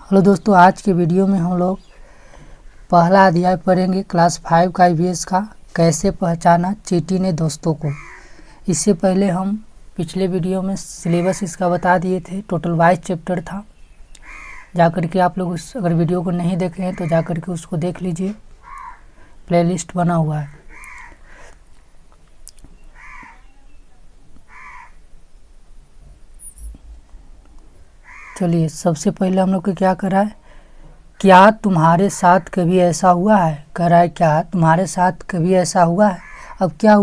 Hello दोस्तों, आज के वीडियो में हम लोग पहला अध्याय पढ़ेंगे क्लास 5 का ईवीएस का, कैसे पहचाना चींटी ने दोस्तों को। इससे पहले हम पिछले वीडियो में सिलेबस इसका बता दिए थे। टोटल 22 चैप्टर था। जाकर के आप लोग अगर वीडियो को नहीं देखे हैं तो जाकर के उसको देख लीजिए, प्लेलिस्ट बना हुआ है। चलिए, सबसे पहले हम लोग को क्या करा है, क्या तुम्हारे साथ कभी ऐसा हुआ है। कह रहा है क्या तुम्हारे साथ कभी ऐसा हुआ है। अब क्या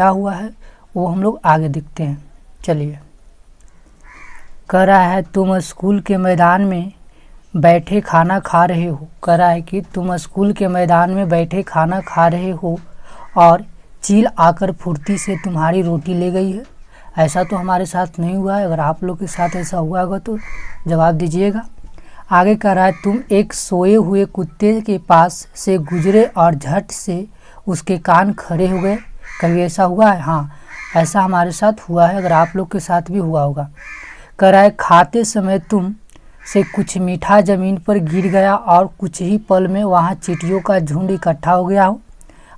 हुआ है वो हम लोग आगे देखते हैं। चलिए, कह रहा है तुम स्कूल के मैदान में बैठे खाना खा रहे हो। कह रहा है कि तुम स्कूल के मैदान में बैठे खाना खा रहे हो और चील आकर फुर्ती से तुम्हारी रोटी ले गई है। ऐसा तो हमारे साथ नहीं हुआ है। अगर आप लोग के साथ ऐसा हुआ होगा तो जवाब दीजिएगा। आगे कह रहा है तुम एक सोए हुए कुत्ते के पास से गुजरे और झट से उसके कान खड़े हो गए। कभी ऐसा हुआ है? हाँ, ऐसा हमारे साथ हुआ है। अगर आप लोग के साथ भी हुआ होगा। कह रहा है खाते समय तुम से कुछ मीठा ज़मीन पर गिर गया और कुछ ही पल में वहाँ चींटियों का झुंड इकट्ठा हो गया हो।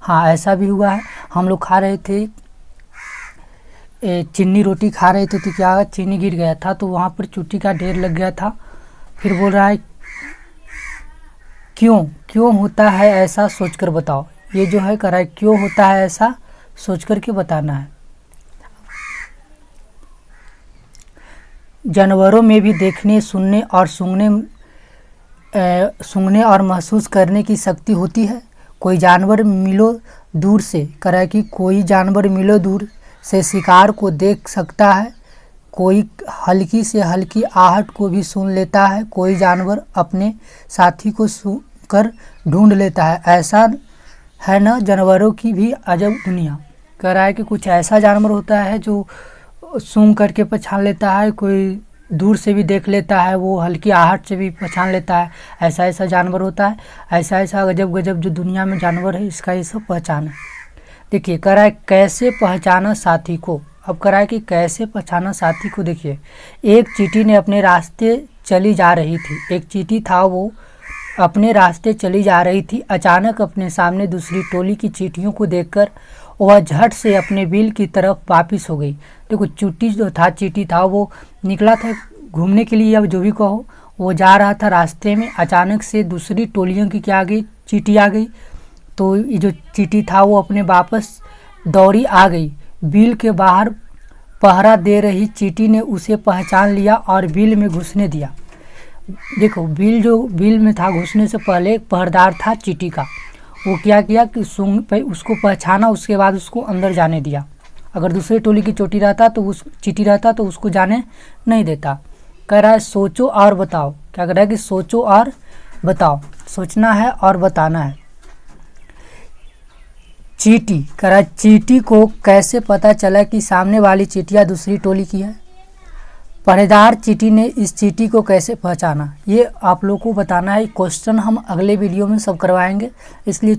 हाँ, ऐसा भी हुआ है। हम लोग खा रहे थे, चीनी रोटी खा रहे थे तो क्या चीनी गिर गया था, तो वहाँ पर चींटी का ढेर लग गया था। फिर बोल रहा है क्यों होता है ऐसा, सोचकर बताओ। ये जो है कह रहा है क्यों होता है ऐसा, सोच कर के बताना है। जानवरों में भी देखने, सुनने और महसूस करने की शक्ति होती है। कोई जानवर मीलों दूर से, कह रहा है कि कोई जानवर मीलों दूर से शिकार को देख सकता है। कोई हल्की से हल्की आहट को भी सुन लेता है। कोई जानवर अपने साथी को सुनकर ढूंढ लेता है। ऐसा है न जानवरों की भी अजब दुनिया। कह रहा है कि कुछ ऐसा जानवर होता है जो सूंघ करके पहचान लेता है, कोई दूर से भी देख लेता है, वो हल्की आहट से भी पहचान लेता है। ऐसा जानवर होता है। ऐसा गजब जो दुनिया में जानवर है, इसका ये सब पहचान है। देखिए, कह रहा है कैसे पहचाना साथी को। अब कह रहा है कि कैसे पहचाना साथी को। देखिए, एक चींटी ने अपने रास्ते चली जा रही थी। एक चींटी था, वो अपने रास्ते चली जा रही थी। अचानक अपने सामने दूसरी टोली की चींटियों को देखकर वह झट से अपने बिल की तरफ वापिस हो गई। देखो, चींटी था वो निकला था घूमने के लिए, अब जो भी कहो, वो जा रहा था रास्ते में। अचानक से दूसरी टोलियों की क्या आ गई, चींटी आ गई। तो ये जो चींटी था वो अपने वापस दौड़ी आ गई। बिल के बाहर पहरा दे रही चींटी ने उसे पहचान लिया और बिल में घुसने दिया। देखो, बिल में था घुसने से पहले एक पहरेदार था चींटी का। वो क्या किया कि सूंघ पे उसको पहचाना, उसके बाद उसको अंदर जाने दिया। अगर दूसरे टोली की चींटी रहता तो उसको जाने नहीं देता। कह रहा है सोचो और बताओ। क्या कह रहा है कि सोचो और बताओ, सोचना है और बताना है। चींटी, कह रहा है चींटी को कैसे पता चला कि सामने वाली चींटियाँ दूसरी टोली की है। पहरेदार चींटी ने इस चींटी को कैसे पहचाना, ये आप लोग को बताना है। क्वेश्चन हम अगले वीडियो में सब करवाएंगे, इसलिए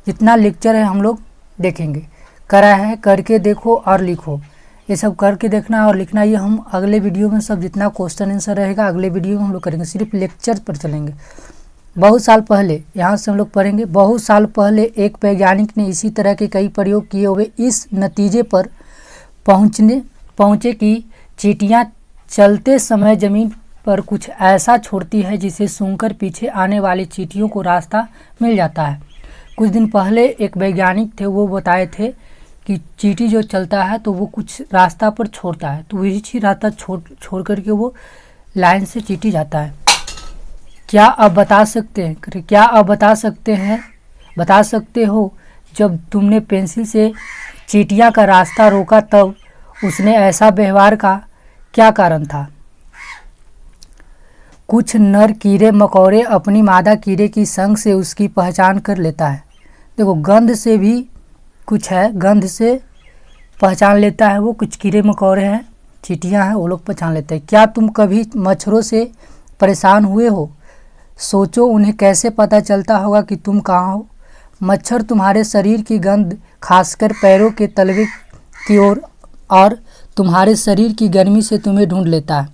जितना लेक्चर है हम लोग देखेंगे। कह रहा है करके देखो और लिखो। ये सब करके देखना और लिखना, ये हम अगले वीडियो में सब जितना क्वेश्चन आंसर रहेगा अगले वीडियो में हम लोग करेंगे। सिर्फ लेक्चर पर चलेंगे। बहुत साल पहले, यहाँ से हम लोग पढ़ेंगे। बहुत साल पहले एक वैज्ञानिक ने इसी तरह के कई प्रयोग किए हुए इस नतीजे पर पहुँचे कि चींटियाँ चलते समय ज़मीन पर कुछ ऐसा छोड़ती है जिसे सूंघकर पीछे आने वाली चींटियों को रास्ता मिल जाता है। कुछ दिन पहले एक वैज्ञानिक थे, वो बताए थे कि चींटी जो चलता है तो वो कुछ रास्ता पर छोड़ता है, तो वही रास्ता छोड़ करके वो लाइन से चींटी जाता है। क्या आप बता सकते हो जब तुमने पेंसिल से चींटियाँ का रास्ता रोका तब उसने ऐसा व्यवहार का क्या कारण था। कुछ नर कीड़े मकोड़े अपनी मादा कीड़े की संग से उसकी पहचान कर लेता है। देखो, गंध से भी कुछ है, गंध से पहचान लेता है वो। कुछ कीड़े मकोड़े हैं, चींटियाँ हैं, वो लोग पहचान लेते हैं। क्या तुम कभी मच्छरों से परेशान हुए हो? सोचो, उन्हें कैसे पता चलता होगा कि तुम कहाँ हो। मच्छर तुम्हारे शरीर की गंध, खासकर पैरों के तलवे की ओर, और तुम्हारे शरीर की गर्मी से तुम्हें ढूंढ लेता है।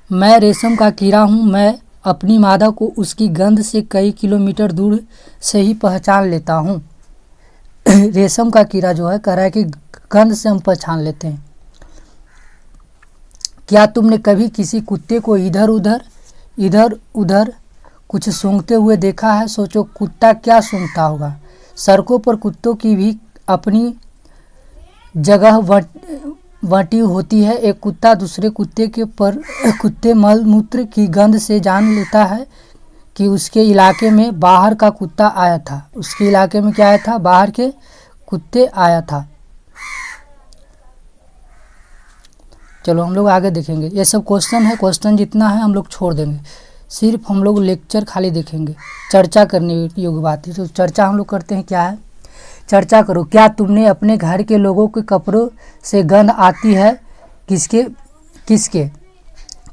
मैं रेशम का कीड़ा हूँ, मैं अपनी मादा को उसकी गंध से कई किलोमीटर दूर से ही पहचान लेता हूँ। रेशम का कीड़ा जो है कह रहा है कि गंध से हम पहचान लेते हैं। क्या तुमने कभी किसी कुत्ते को इधर उधर कुछ सूंघते हुए देखा है? सोचो कुत्ता क्या सूंघता होगा। सड़कों पर कुत्तों की भी अपनी जगह बटी होती है। एक कुत्ता दूसरे कुत्ते मल मूत्र की गंध से जान लेता है कि उसके इलाके में बाहर का कुत्ता आया था। उसके इलाके में क्या आया था? बाहर के कुत्ते आया था। चलो हम लोग आगे देखेंगे। ये सब क्वेश्चन है, क्वेश्चन जितना है हम लोग छोड़ देंगे, सिर्फ हम लोग लेक्चर खाली देखेंगे। चर्चा करने योग्य बात है, तो चर्चा हम लोग करते हैं। क्या है? चर्चा करो। क्या तुमने अपने घर के लोगों के कपड़ों से गंध आती है? किसके?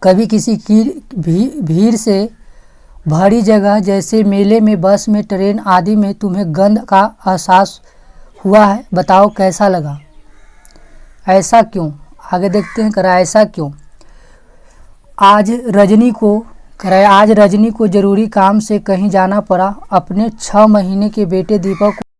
कभी किसी की भीड़ से भरी जगह जैसे मेले में, बस में, ट्रेन आदि में तुम्हें गंध का एहसास हुआ है? बताओ कैसा लगा? ऐसा क्यों? आगे देखते हैं। करा ऐसा क्यों? आज रजनी को जरूरी काम से कहीं जाना पड़ा। अपने 6 महीने के बेटे दीपक